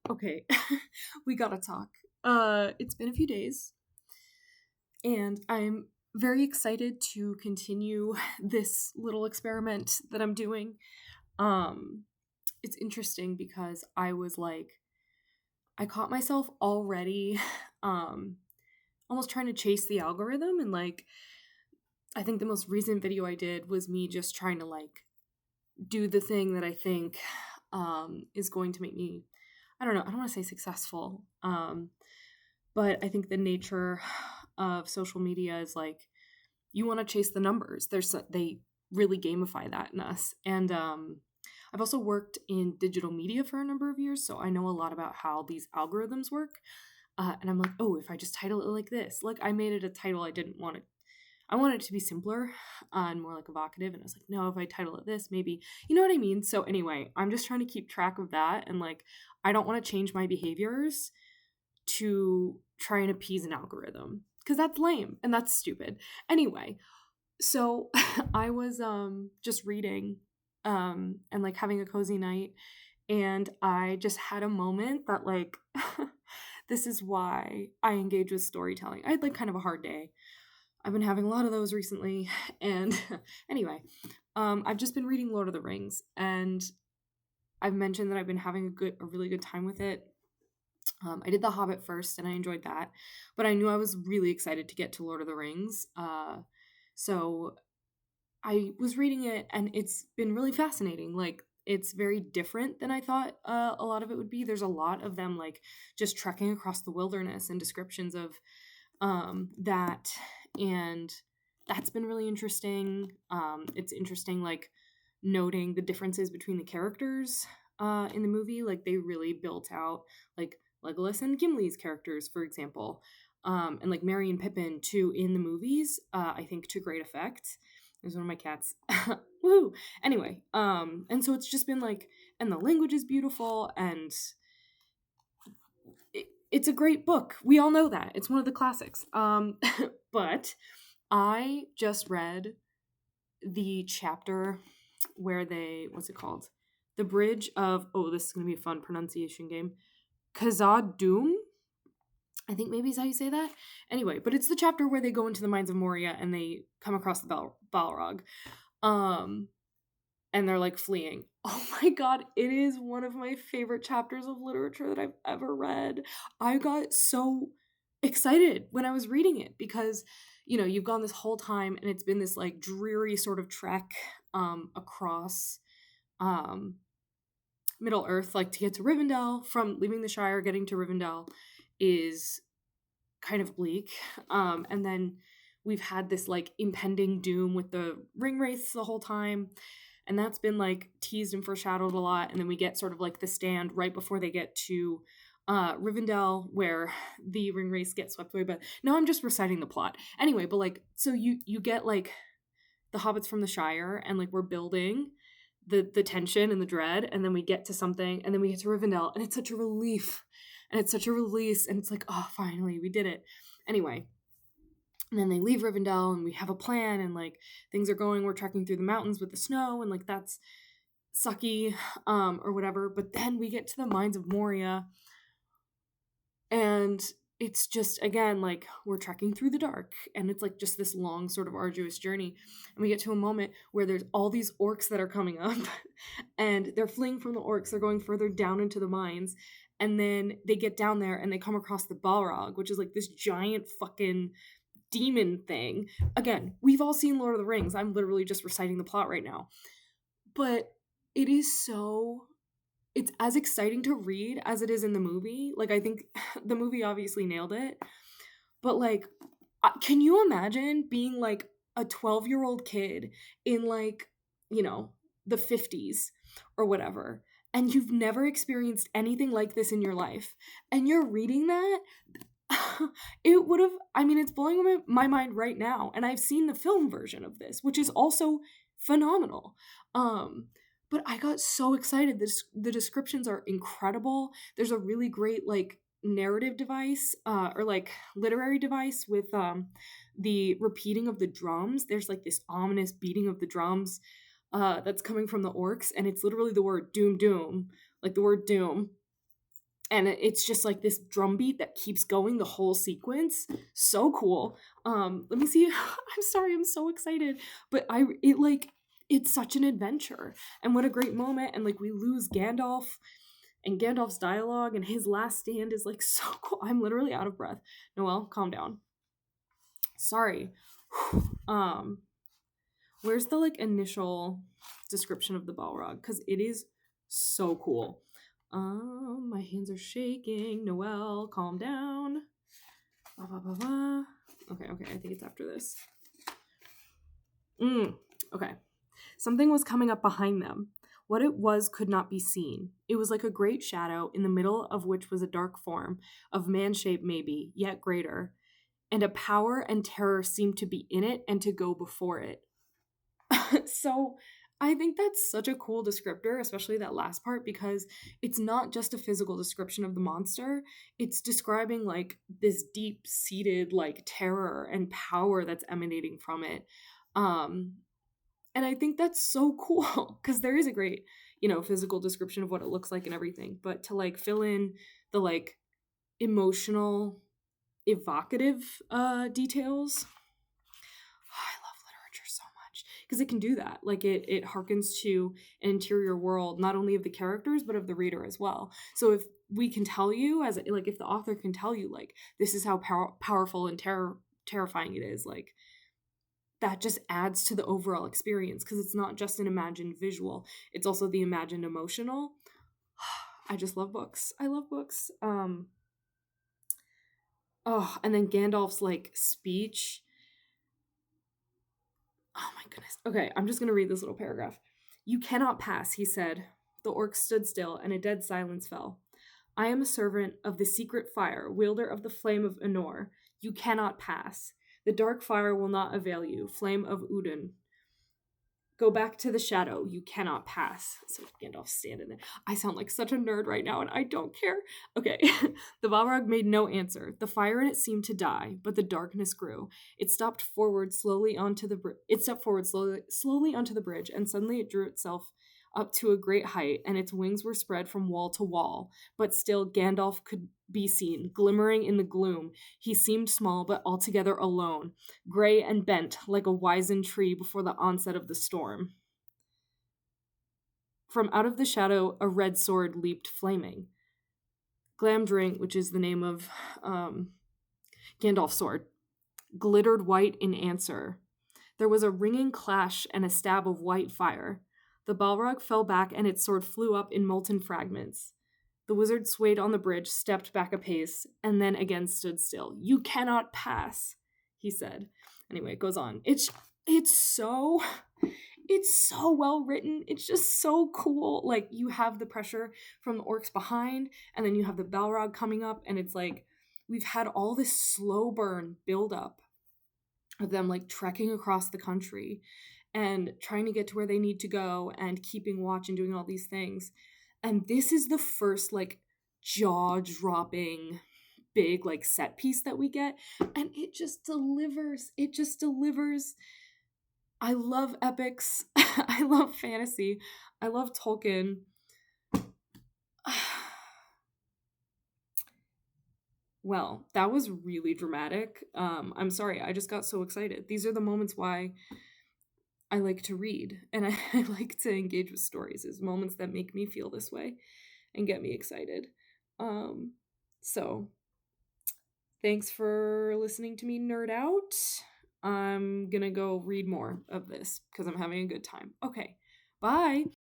Okay, we gotta talk. It's been a few days, and I'm very excited to continue this little experiment that I'm doing. Um, it's interesting because I caught myself already, um, almost trying to chase the algorithm, and I think the most recent video I did was me just trying to do the thing that I think, is going to make me, I don't know, I don't want to say successful. But I think the nature of social media is you want to chase the numbers. They really gamify that in us. And I've also worked in digital media for a number of years, so I know a lot about how these algorithms work. And I'm like, oh, if I just title it like this, I made it a title I didn't want it. I wanted it to be simpler and more evocative. And I was like, no, if I title it this, maybe, you know what I mean? So anyway, I'm just trying to keep track of that. And I don't want to change my behaviors to try and appease an algorithm because that's lame and that's stupid. Anyway, so I was just reading and having a cozy night, and I just had a moment that this is why I engage with storytelling. I had kind of a hard day. I've been having a lot of those recently, and anyway, I've just been reading Lord of the Rings, and I've mentioned that I've been having a really good time with it. I did The Hobbit first, and I enjoyed that, but I knew I was really excited to get to Lord of the Rings. So I was reading it, and it's been really fascinating. It's very different than I thought a lot of it would be. There's a lot of them just trekking across the wilderness and descriptions of that, and that's been really interesting. It's interesting noting the differences between the characters in the movie. They really built out Legolas and Gimli's characters, for example, and Merry and Pippin too in the movies. I think to great effect. There's one of my cats. Woo! Anyway, and so it's just been and the language is beautiful, and it's a great book. We all know that. It's one of the classics. But I just read the chapter where what's it called? The Bridge of, this is going to be a fun pronunciation game. Khazad-dûm? I think maybe is how you say that. Anyway, but it's the chapter where they go into the mines of Moria and they come across the Balrog. And they're fleeing. Oh my god, it is one of my favorite chapters of literature that I've ever read. I got so excited when I was reading it because, you've gone this whole time and it's been this dreary sort of trek across Middle Earth, to get to Rivendell. From leaving the Shire, getting to Rivendell is kind of bleak. And then we've had this impending doom with the ring wraiths the whole time. And that's been teased and foreshadowed a lot. And then we get sort of the stand right before they get to Rivendell, where the ring wraiths get swept away. But now I'm just reciting the plot. Anyway, but so you get the hobbits from the Shire, and we're building the tension and the dread, and then we get to something, and then we get to Rivendell, and it's such a relief, and it's such a release, and it's oh, finally, we did it. Anyway. And then they leave Rivendell, and we have a plan, and things are going. We're trekking through the mountains with the snow, and that's sucky, or whatever. But then we get to the mines of Moria, and it's just, again, we're trekking through the dark, and it's just this long sort of arduous journey. And we get to a moment where there's all these orcs that are coming up, and they're fleeing from the orcs. They're going further down into the mines, and then they get down there, and they come across the Balrog, which is this giant fucking demon thing. Again, we've all seen Lord of the Rings. I'm literally just reciting the plot right now. But it is it's as exciting to read as it is in the movie. I think the movie obviously nailed it. But can you imagine being a 12-year-old kid in the 50s or whatever, and you've never experienced anything like this in your life, and you're reading that? It would have, it's blowing my mind right now, and I've seen the film version of this, which is also phenomenal. But I got so excited. The descriptions are incredible. There's a really great narrative device or literary device with the repeating of the drums. There's this ominous beating of the drums that's coming from the orcs, and it's literally the word doom doom, the word doom. and it's just like this drum beat that keeps going the whole sequence. So cool. Let me see. I'm sorry, I'm so excited. But it's such an adventure. And what a great moment. And like we lose Gandalf, and Gandalf's dialogue and his last stand is like so cool. I'm literally out of breath. Noelle, calm down. Sorry. um Where's the like initial description of the Balrog? Because it is so cool. My hands are shaking. Noelle, calm down. Blah, blah, blah, blah. Okay, I think it's after this. Okay. Something was coming up behind them. What it was could not be seen. It was like a great shadow, in the middle of which was a dark form, of man shape maybe, yet greater. And a power and terror seemed to be in it and to go before it. So I think that's such a cool descriptor, especially that last part, because it's not just a physical description of the monster. It's describing like this deep-seated like terror and power that's emanating from it. And I think that's so cool because there is a great, physical description of what it looks like and everything. But to like fill in the like emotional, evocative details, I love literature so much because it can do that. Like it harkens to an interior world, not only of the characters, but of the reader as well. So if we can tell you, as like if the author can tell you, like, this is how powerful and terrifying it is, like, that just adds to the overall experience because it's not just an imagined visual, it's also the imagined emotional. I just love books. I love books. And then Gandalf's like speech. Oh my goodness. Okay, I'm just going to read this little paragraph. "You cannot pass," he said. The orcs stood still, and a dead silence fell. "I am a servant of the secret fire, wielder of the flame of Anor. You cannot pass. The dark fire will not avail you, flame of Udun. Go back to the shadow. You cannot pass." So Gandalf standing there. I sound like such a nerd right now, and I don't care. Okay. The Balrog made no answer. The fire in it seemed to die, but the darkness grew. It stepped forward slowly onto the bridge, and suddenly it drew itself up to a great height, and its wings were spread from wall to wall. But still Gandalf could be seen, glimmering in the gloom. He seemed small, but altogether alone, gray and bent like a wizened tree before the onset of the storm. From out of the shadow, a red sword leaped flaming. Glamdring, which is the name of Gandalf's sword, glittered white in answer. There was a ringing clash and a stab of white fire. The Balrog fell back, and its sword flew up in molten fragments. The wizard swayed on the bridge, stepped back a pace, and then again stood still. "You cannot pass," he said. Anyway, it goes on. It's so well written. It's just so cool. Like, you have the pressure from the orcs behind, and then you have the Balrog coming up, and it's like we've had all this slow burn build up of them like trekking across the country and trying to get to where they need to go and keeping watch and doing all these things. And this is the first like jaw-dropping big like set piece that we get, and it just delivers. I love epics. I love fantasy. I love Tolkien. Well, that was really dramatic. I'm sorry, I just got so excited. These are the moments why I like to read, and I like to engage with stories, is moments that make me feel this way and get me excited. So thanks for listening to me nerd out. I'm gonna go read more of this because I'm having a good time. Okay, bye.